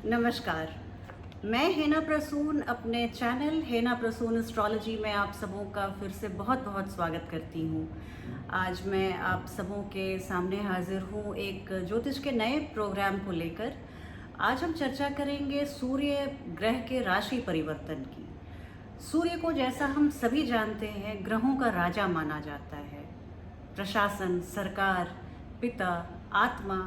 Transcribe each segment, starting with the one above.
नमस्कार। मैं हेना प्रसून अपने चैनल हेना प्रसून एस्ट्रोलॉजी में आप सबों का फिर से बहुत बहुत स्वागत करती हूँ। आज मैं आप सबों के सामने हाजिर हूँ एक ज्योतिष के नए प्रोग्राम को लेकर। आज हम चर्चा करेंगे सूर्य ग्रह के राशि परिवर्तन की। सूर्य को जैसा हम सभी जानते हैं ग्रहों का राजा माना जाता है। प्रशासन, सरकार, पिता, आत्मा,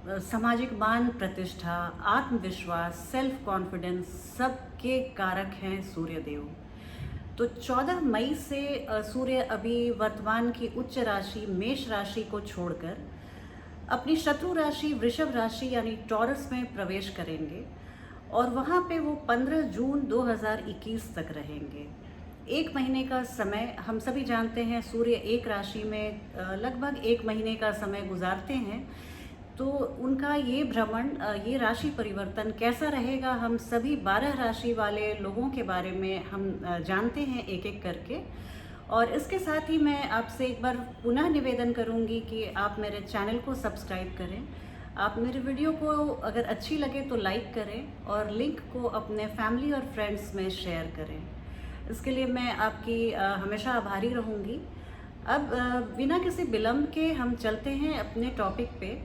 सामाजिक मान प्रतिष्ठा, आत्मविश्वास, सेल्फ कॉन्फिडेंस सबके कारक हैं सूर्यदेव। तो 14 मई से सूर्य अभी वर्तमान की उच्च राशि मेष राशि को छोड़कर अपनी शत्रु राशि वृषभ राशि यानी टॉरस में प्रवेश करेंगे और वहाँ पे वो 15 जून 2021 तक रहेंगे। एक महीने का समय हम सभी जानते हैं सूर्य एक राशि में लगभग एक महीने का समय गुजारते हैं। तो उनका ये भ्रमण, ये राशि परिवर्तन कैसा रहेगा, हम सभी 12 राशि वाले लोगों के बारे में हम जानते हैं एक एक करके। और इसके साथ ही मैं आपसे एक बार पुनः निवेदन करूंगी कि आप मेरे चैनल को सब्सक्राइब करें। आप मेरे वीडियो को अगर अच्छी लगे तो लाइक करें और लिंक को अपने फैमिली और फ्रेंड्स में शेयर करें। इसके लिए मैं आपकी हमेशा आभारी रहूँगी। अब बिना किसी विलंब के हम चलते हैं अपने टॉपिक पे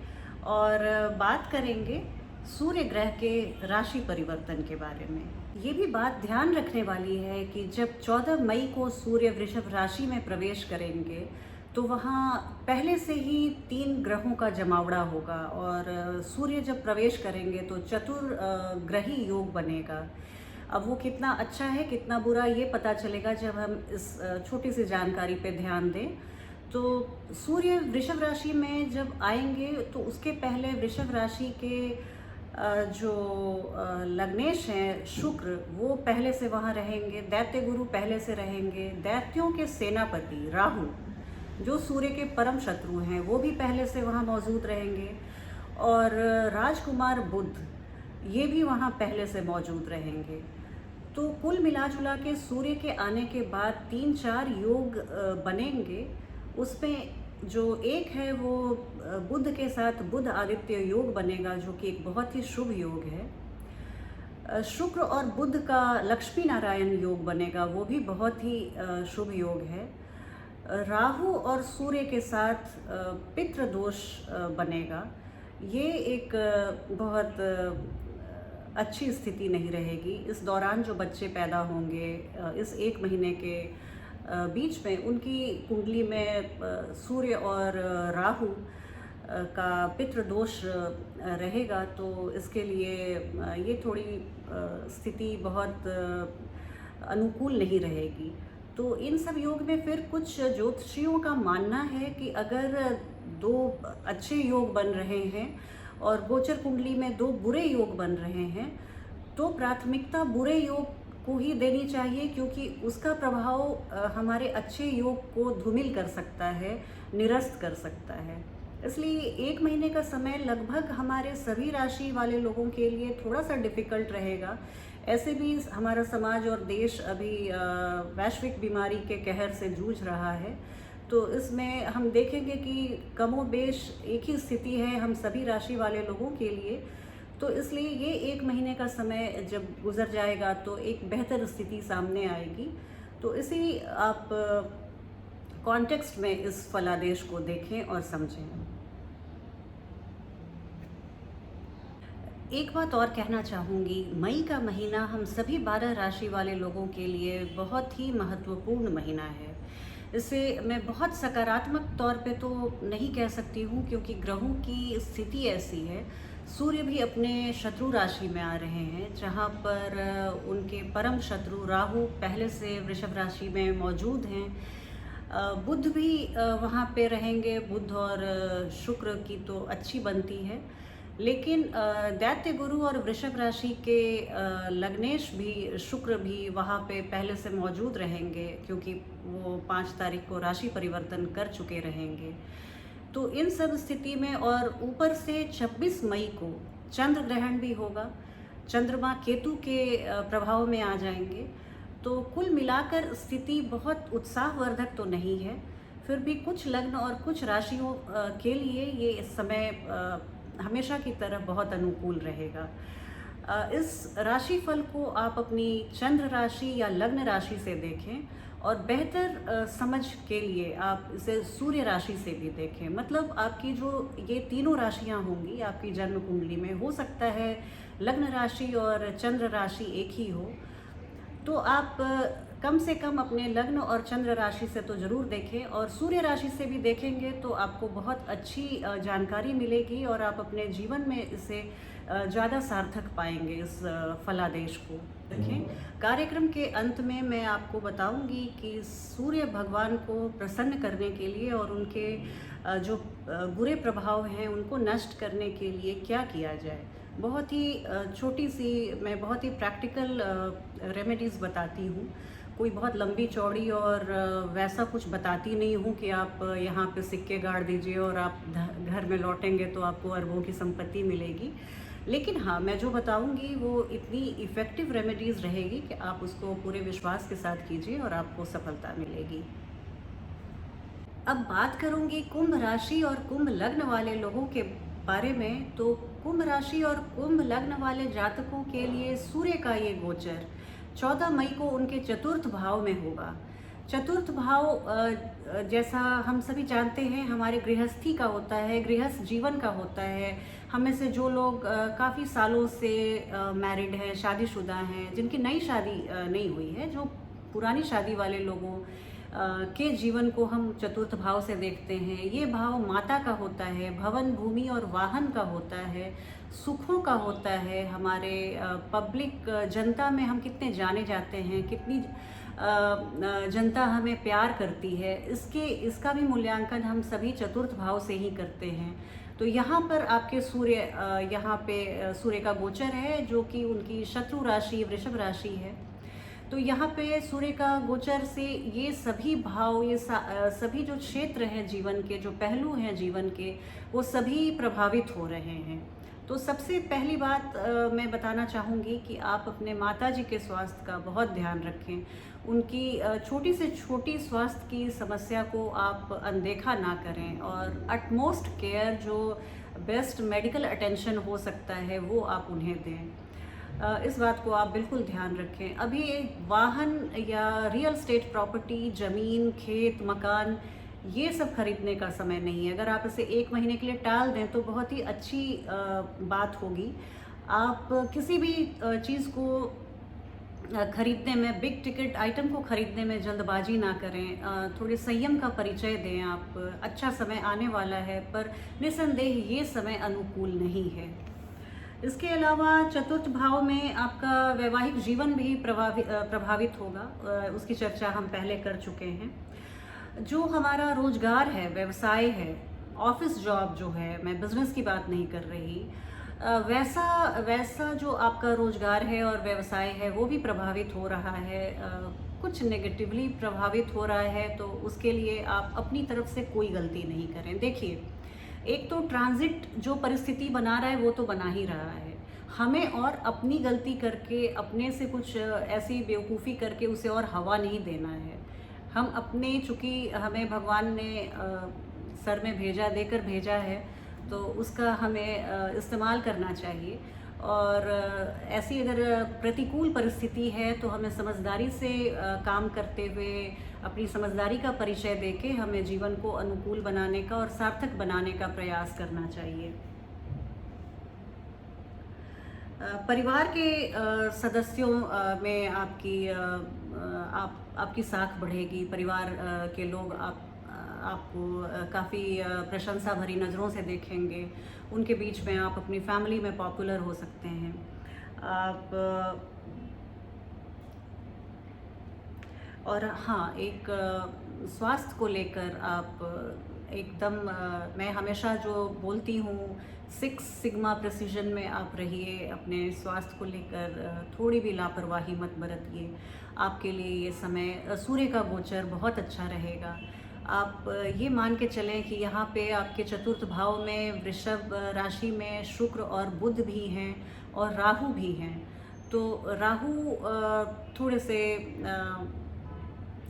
और बात करेंगे सूर्य ग्रह के राशि परिवर्तन के बारे में। ये भी बात ध्यान रखने वाली है कि जब 14 मई को सूर्य वृषभ राशि में प्रवेश करेंगे तो वहाँ पहले से ही 3 ग्रहों का जमावड़ा होगा और सूर्य जब प्रवेश करेंगे तो चतुर्ग्रही योग बनेगा। अब वो कितना अच्छा है कितना बुरा ये पता चलेगा जब हम इस छोटी सी जानकारी पे ध्यान दें। तो सूर्य वृषभ राशि में जब आएंगे तो उसके पहले वृषभ राशि के जो लग्नेश हैं शुक्र, वो पहले से वहाँ रहेंगे। दैत्य गुरु पहले से रहेंगे। दैत्यों के सेनापति राहु जो सूर्य के परम शत्रु हैं वो भी पहले से वहाँ मौजूद रहेंगे। और राजकुमार बुध ये भी वहाँ पहले से मौजूद रहेंगे। तो कुल मिला जुला के सूर्य के आने के बाद 3-4 योग बनेंगे। उसमें जो एक है वो बुध के साथ बुध आदित्य योग बनेगा जो कि एक बहुत ही शुभ योग है। शुक्र और बुध का लक्ष्मी नारायण योग बनेगा, वो भी बहुत ही शुभ योग है। राहु और सूर्य के साथ पितृ दोष बनेगा। ये एक बहुत अच्छी स्थिति नहीं रहेगी। इस दौरान जो बच्चे पैदा होंगे इस एक महीने के बीच में उनकी कुंडली में सूर्य और राहु का पितृ दोष रहेगा। तो इसके लिए ये थोड़ी स्थिति बहुत अनुकूल नहीं रहेगी। तो इन सब योग में फिर कुछ ज्योतिषियों का मानना है कि अगर 2 अच्छे योग बन रहे हैं और गोचर कुंडली में 2 बुरे योग बन रहे हैं तो प्राथमिकता बुरे योग को ही देनी चाहिए, क्योंकि उसका प्रभाव हमारे अच्छे योग को धूमिल कर सकता है, निरस्त कर सकता है। इसलिए एक महीने का समय लगभग हमारे सभी राशि वाले लोगों के लिए थोड़ा सा डिफ़िकल्ट रहेगा। ऐसे भी हमारा समाज और देश अभी वैश्विक बीमारी के कहर से जूझ रहा है। तो इसमें हम देखेंगे कि कमोबेश एक ही स्थिति है हम सभी राशि वाले लोगों के लिए। तो इसलिए ये एक महीने का समय जब गुजर जाएगा तो एक बेहतर स्थिति सामने आएगी। तो इसी आप कॉन्टेक्स्ट में इस फलादेश को देखें और समझें। एक बात और कहना चाहूँगी, मई का महीना हम सभी 12 राशि वाले लोगों के लिए बहुत ही महत्वपूर्ण महीना है। इसे मैं बहुत सकारात्मक तौर पे तो नहीं कह सकती हूँ क्योंकि ग्रहों की स्थिति ऐसी है। सूर्य भी अपने शत्रु राशि में आ रहे हैं जहाँ पर उनके परम शत्रु राहु पहले से वृषभ राशि में मौजूद हैं। बुध भी वहाँ पे रहेंगे। बुध और शुक्र की तो अच्छी बनती है, लेकिन दैत्य गुरु और वृषभ राशि के लग्नेश भी शुक्र भी वहाँ पे पहले से मौजूद रहेंगे क्योंकि वो 5 तारीख को राशि परिवर्तन कर चुके रहेंगे। तो इन सब स्थिति में और ऊपर से 26 मई को चंद्र ग्रहण भी होगा। चंद्रमा केतु के प्रभाव में आ जाएंगे। तो कुल मिलाकर स्थिति बहुत उत्साहवर्धक तो नहीं है, फिर भी कुछ लग्न और कुछ राशियों के लिए ये इस समय हमेशा की तरह बहुत अनुकूल रहेगा। इस राशिफल को आप अपनी चंद्र राशि या लग्न राशि से देखें, और बेहतर समझ के लिए आप इसे सूर्य राशि से भी देखें। मतलब आपकी जो ये तीनों राशियां होंगी आपकी जन्म कुंडली में, हो सकता है लग्न राशि और चंद्र राशि एक ही हो, तो आप कम से कम अपने लग्न और चंद्र राशि से तो ज़रूर देखें, और सूर्य राशि से भी देखेंगे तो आपको बहुत अच्छी जानकारी मिलेगी, और आप अपने जीवन में इसे ज़्यादा सार्थक पाएंगे इस फलादेश को। देखें, कार्यक्रम के अंत में मैं आपको बताऊंगी कि सूर्य भगवान को प्रसन्न करने के लिए और उनके जो बुरे प्रभाव हैं उनको नष्ट करने के लिए क्या किया जाए। बहुत ही छोटी सी मैं बहुत ही प्रैक्टिकल रेमेडीज़ बताती हूँ। कोई बहुत लंबी चौड़ी और वैसा कुछ बताती नहीं हूँ कि आप यहाँ पे सिक्के गाड़ दीजिए और आप घर में लौटेंगे तो आपको अरबों की संपत्ति मिलेगी। लेकिन हाँ, मैं जो बताऊँगी वो इतनी इफ़ेक्टिव रेमेडीज़ रहेगी कि आप उसको पूरे विश्वास के साथ कीजिए और आपको सफलता मिलेगी। अब बात करूँगी कुंभ राशि और कुंभ लग्न वाले लोगों के बारे में। तो कुंभ राशि और कुंभ लग्न वाले जातकों के लिए सूर्य का ये गोचर 14 मई को उनके चतुर्थ भाव में होगा। चतुर्थ भाव जैसा हम सभी जानते हैं हमारे गृहस्थी का होता है, गृहस्थ जीवन का होता है। हम में से जो लोग काफ़ी सालों से मैरिड हैं, शादीशुदा हैं, जिनकी नई शादी नहीं हुई है, जो पुरानी शादी वाले लोगों के जीवन को हम चतुर्थ भाव से देखते हैं। ये भाव माता का होता है, भवन भूमि और वाहन का होता है, सुखों का होता है। हमारे पब्लिक जनता में हम कितने जाने जाते हैं, कितनी जनता हमें प्यार करती है, इसका भी मूल्यांकन हम सभी चतुर्थ भाव से ही करते हैं। तो यहाँ पर आपके सूर्य यहाँ पे सूर्य का गोचर है जो कि उनकी शत्रु राशि वृषभ राशि है। तो यहाँ पे सूर्य का गोचर से ये सभी भाव, ये सभी जो क्षेत्र हैं जीवन के, जो पहलू हैं जीवन के, वो सभी प्रभावित हो रहे हैं। तो सबसे पहली बात मैं बताना चाहूँगी कि आप अपने माताजी के स्वास्थ्य का बहुत ध्यान रखें। उनकी छोटी से छोटी स्वास्थ्य की समस्या को आप अनदेखा ना करें, और अटमोस्ट केयर, जो बेस्ट मेडिकल अटेंशन हो सकता है, वो आप उन्हें दें। इस बात को आप बिल्कुल ध्यान रखें। अभी वाहन या रियल स्टेट प्रॉपर्टी, ज़मीन, खेत, मकान, ये सब खरीदने का समय नहीं है। अगर आप इसे 1 महीने के लिए टाल दें तो बहुत ही अच्छी बात होगी। आप किसी भी चीज़ को खरीदने में, बिग टिकट आइटम को खरीदने में जल्दबाजी ना करें। थोड़े संयम का परिचय दें आप। अच्छा समय आने वाला है, पर निसंदेह ये समय अनुकूल नहीं है। इसके अलावा चतुर्थ भाव में आपका वैवाहिक जीवन भी प्रभावित होगा। उसकी चर्चा हम पहले कर चुके हैं। जो हमारा रोजगार है, व्यवसाय है, ऑफिस जॉब जो है, मैं बिजनेस की बात नहीं कर रही, वैसा जो आपका रोजगार है और व्यवसाय है वो भी प्रभावित हो रहा है। कुछ नेगेटिवली प्रभावित हो रहा है, तो उसके लिए आप अपनी तरफ से कोई गलती नहीं करें। देखिए, एक तो ट्रांजिट जो परिस्थिति बना रहा है वो तो बना ही रहा है। हमें और अपनी गलती करके, अपने से कुछ ऐसी बेवकूफ़ी करके उसे और हवा नहीं देना है। हम अपने, चूँकि हमें भगवान ने सर में देकर भेजा है, तो उसका हमें इस्तेमाल करना चाहिए। और ऐसी अगर प्रतिकूल परिस्थिति है तो हमें समझदारी से काम करते हुए, अपनी समझदारी का परिचय देके हमें जीवन को अनुकूल बनाने का और सार्थक बनाने का प्रयास करना चाहिए। परिवार के सदस्यों में आपकी साख बढ़ेगी। परिवार के लोग आपको काफ़ी प्रशंसा भरी नज़रों से देखेंगे। उनके बीच में आप अपनी फैमिली में पॉपुलर हो सकते हैं। आप और हाँ, एक स्वास्थ्य को लेकर आप एकदम मैं हमेशा जो बोलती हूँ, 6 सिग्मा प्रिसीजन में आप रहिए। अपने स्वास्थ्य को लेकर थोड़ी भी लापरवाही मत बरतिए। आपके लिए ये समय, सूर्य का गोचर बहुत अच्छा रहेगा। आप ये मान के चलें कि यहाँ पे आपके चतुर्थ भाव में वृषभ राशि में शुक्र और बुध भी हैं और राहु भी हैं। तो राहु थोड़े से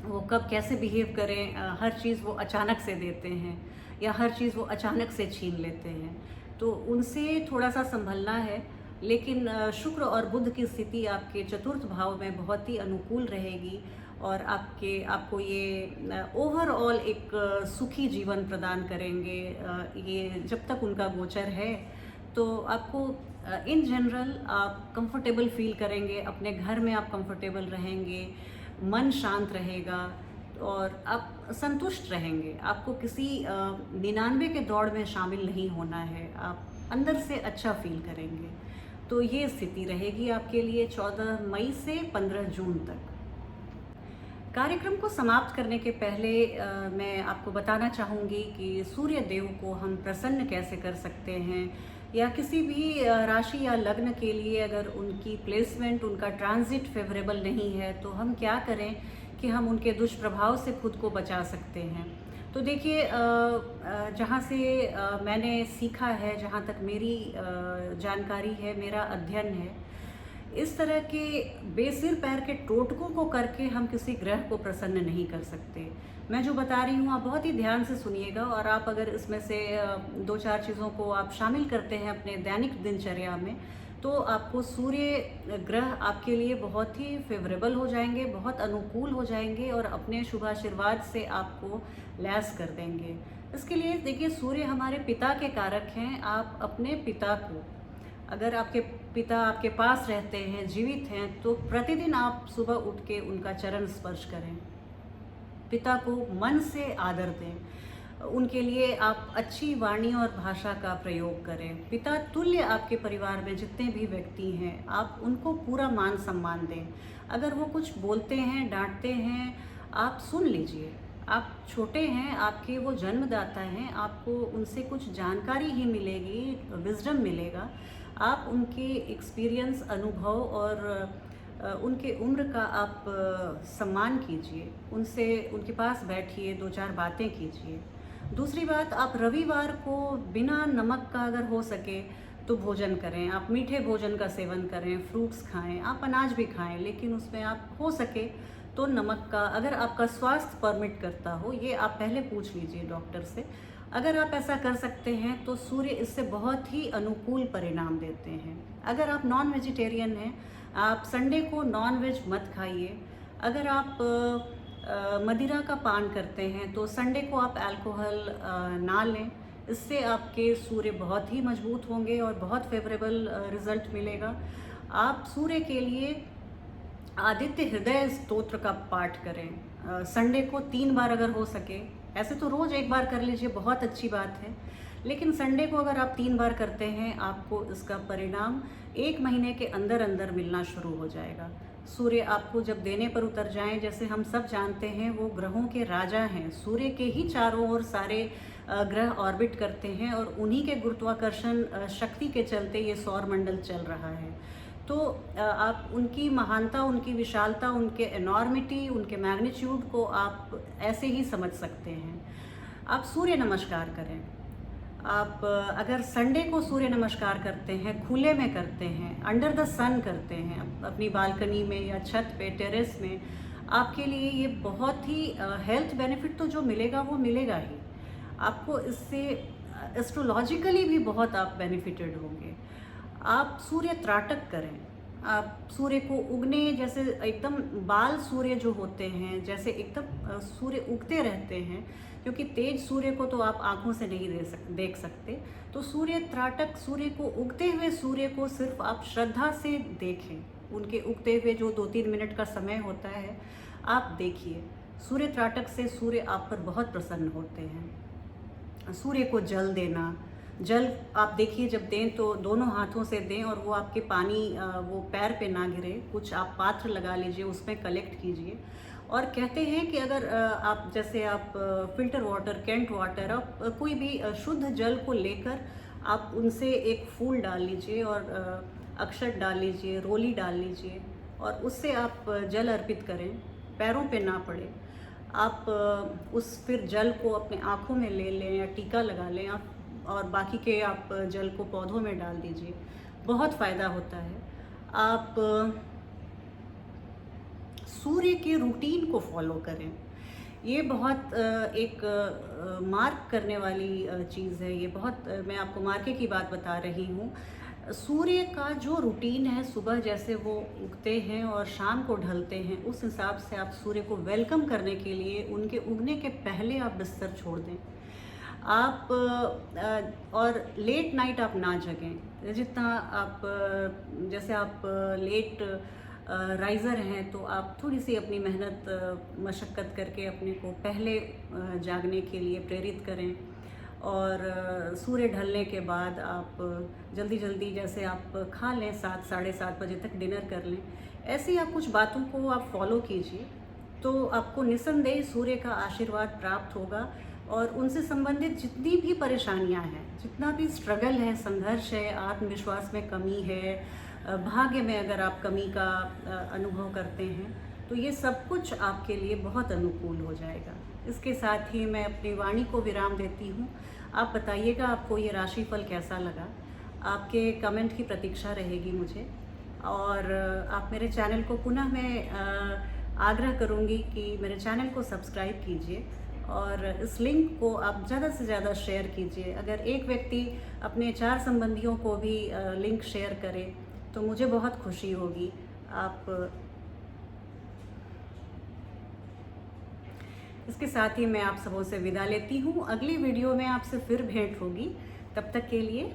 वो कब कैसे बिहेव करें, हर चीज़ वो अचानक से देते हैं या हर चीज़ वो अचानक से छीन लेते हैं। तो उनसे थोड़ा सा संभलना है। लेकिन शुक्र और बुध की स्थिति आपके चतुर्थ भाव में बहुत ही अनुकूल रहेगी और आपको ये ओवरऑल एक सुखी जीवन प्रदान करेंगे। ये जब तक उनका गोचर है तो आपको इन जनरल आप कंफर्टेबल फील करेंगे, अपने घर में आप कंफर्टेबल रहेंगे, मन शांत रहेगा और आप संतुष्ट रहेंगे। आपको किसी 99 के दौड़ में शामिल नहीं होना है, आप अंदर से अच्छा फील करेंगे। तो ये स्थिति रहेगी आपके लिए 14 मई से 15 जून तक। कार्यक्रम को समाप्त करने के पहले मैं आपको बताना चाहूँगी कि सूर्य देव को हम प्रसन्न कैसे कर सकते हैं, या किसी भी राशि या लग्न के लिए अगर उनकी प्लेसमेंट, उनका ट्रांजिट फेवरेबल नहीं है तो हम क्या करें कि हम उनके दुष्प्रभाव से खुद को बचा सकते हैं। तो देखिए, जहाँ से मैंने सीखा है, जहाँ तक मेरी जानकारी है, मेरा अध्ययन है, इस तरह के बेसिर पैर के टोटकों को करके हम किसी ग्रह को प्रसन्न नहीं कर सकते। मैं जो बता रही हूँ आप बहुत ही ध्यान से सुनिएगा, और आप अगर इसमें से 2-4 चीज़ों को आप शामिल करते हैं अपने दैनिक दिनचर्या में, तो आपको सूर्य ग्रह आपके लिए बहुत ही फेवरेबल हो जाएंगे, बहुत अनुकूल हो जाएंगे और अपने शुभाशीर्वाद से आपको लैस कर देंगे। इसके लिए देखिए, सूर्य हमारे पिता के कारक हैं। आप अपने पिता को, अगर आपके पिता आपके पास रहते हैं, जीवित हैं, तो प्रतिदिन आप सुबह उठ के उनका चरण स्पर्श करें, पिता को मन से आदर दें, उनके लिए आप अच्छी वाणी और भाषा का प्रयोग करें। पिता तुल्य आपके परिवार में जितने भी व्यक्ति हैं, आप उनको पूरा मान सम्मान दें। अगर वो कुछ बोलते हैं, डांटते हैं, आप सुन लीजिए। आप छोटे हैं, आपके वो जन्मदाता हैं, आपको उनसे कुछ जानकारी ही मिलेगी, विजडम मिलेगा। आप उनके एक्सपीरियंस, अनुभव और उनके उम्र का आप सम्मान कीजिए, उनके पास बैठिए, 2-4 बातें कीजिए। दूसरी बात, आप रविवार को बिना नमक का अगर हो सके तो भोजन करें। आप मीठे भोजन का सेवन करें, फ्रूट्स खाएं, आप अनाज भी खाएं, लेकिन उसमें आप हो सके तो नमक का, अगर आपका स्वास्थ्य परमिट करता हो, ये आप पहले पूछ लीजिए डॉक्टर से। अगर आप ऐसा कर सकते हैं तो सूर्य इससे बहुत ही अनुकूल परिणाम देते हैं। अगर आप नॉन वेजिटेरियन हैं, आप संडे को नॉन वेज मत खाइए। अगर आप मदिरा का पान करते हैं तो संडे को आप अल्कोहल ना लें। इससे आपके सूर्य बहुत ही मजबूत होंगे और बहुत फेवरेबल रिजल्ट मिलेगा। आप सूर्य के लिए आदित्य हृदय स्तोत्र का पाठ करें, संडे को 3 बार अगर हो सके। ऐसे तो रोज़ 1 बार कर लीजिए, बहुत अच्छी बात है, लेकिन संडे को अगर आप 3 बार करते हैं, आपको इसका परिणाम 1 महीने के अंदर अंदर मिलना शुरू हो जाएगा। सूर्य आपको जब देने पर उतर जाएं, जैसे हम सब जानते हैं वो ग्रहों के राजा हैं, सूर्य के ही चारों ओर सारे ग्रह ऑर्बिट करते हैं और उन्हीं के गुरुत्वाकर्षण शक्ति के चलते ये सौर मंडल चल रहा है। तो आप उनकी महानता, उनकी विशालता, उनके एनॉर्मिटी, उनके मैग्नीट्यूड को आप ऐसे ही समझ सकते हैं। आप सूर्य नमस्कार करें। आप अगर संडे को सूर्य नमस्कार करते हैं, खुले में करते हैं, अंडर द सन करते हैं, अपनी बालकनी में या छत पे, टेरेस में, आपके लिए ये बहुत ही हेल्थ बेनिफिट तो जो मिलेगा वो मिलेगा ही। आपको इससे एस्ट्रोलॉजिकली भी बहुत आप बेनिफिटेड होंगे। आप सूर्य त्राटक करें। आप सूर्य को उगने, जैसे एकदम बाल सूर्य जो होते हैं, जैसे एकदम सूर्य उगते रहते हैं, क्योंकि तेज सूर्य को तो आप आंखों से नहीं देख सकते, तो सूर्य त्राटक, सूर्य को उगते हुए सूर्य को सिर्फ आप श्रद्धा से देखें। उनके उगते हुए जो 2-3 मिनट का समय होता है, आप देखिए। सूर्य त्राटक से सूर्य आप पर बहुत प्रसन्न होते हैं। सूर्य को जल देना, जल आप देखिए जब दें तो दोनों हाथों से दें और वो आपके पानी वो पैर पे ना गिरे। कुछ आप पात्र लगा लीजिए, उसमें कलेक्ट कीजिए। और कहते हैं कि अगर आप जैसे आप फिल्टर वाटर, कैंट वाटर, आप कोई भी शुद्ध जल को लेकर आप उनसे एक फूल डाल लीजिए और अक्षत डाल लीजिए, रोली डाल लीजिए और उससे आप जल अर्पित करें, पैरों पे ना पड़े। आप उस फिर जल को अपने आँखों में ले लें या टीका लगा लें आप, और बाकी के आप जल को पौधों में डाल दीजिए, बहुत फ़ायदा होता है। आप सूर्य के रूटीन को फॉलो करें। ये बहुत एक मार्क करने वाली चीज़ है। ये बहुत मैं आपको मार्के की बात बता रही हूँ। सूर्य का जो रूटीन है, सुबह जैसे वो उगते हैं और शाम को ढलते हैं, उस हिसाब से आप सूर्य को वेलकम करने के लिए उनके उगने के पहले आप बिस्तर छोड़ दें। आप और लेट नाइट आप ना जगें। जितना आप जैसे आप लेट राइज़र हैं, तो आप थोड़ी सी अपनी मेहनत मशक्क़त करके अपने को पहले जागने के लिए प्रेरित करें। और सूर्य ढलने के बाद आप जल्दी जल्दी जैसे आप खा लें, 7 साढ़े 7 बजे तक डिनर कर लें। ऐसी आप कुछ बातों को आप फॉलो कीजिए, तो आपको निस्संदेह सूर्य का आशीर्वाद प्राप्त होगा। और उनसे संबंधित जितनी भी परेशानियां हैं, जितना भी स्ट्रगल है, संघर्ष है, आत्मविश्वास में कमी है, भाग्य में अगर आप कमी का अनुभव करते हैं, तो ये सब कुछ आपके लिए बहुत अनुकूल हो जाएगा। इसके साथ ही मैं अपनी वाणी को विराम देती हूँ। आप बताइएगा आपको ये राशिफल कैसा लगा। आपके कमेंट की प्रतीक्षा रहेगी मुझे। और आप मेरे चैनल को पुनः मैं आग्रह करूँगी कि मेरे चैनल को सब्सक्राइब कीजिए और इस लिंक को आप ज़्यादा से ज़्यादा शेयर कीजिए। अगर एक व्यक्ति अपने 4 संबंधियों को भी लिंक शेयर करे तो मुझे बहुत खुशी होगी। आप इसके साथ ही मैं आप सबों से विदा लेती हूँ। अगली वीडियो में आपसे फिर भेंट होगी। तब तक के लिए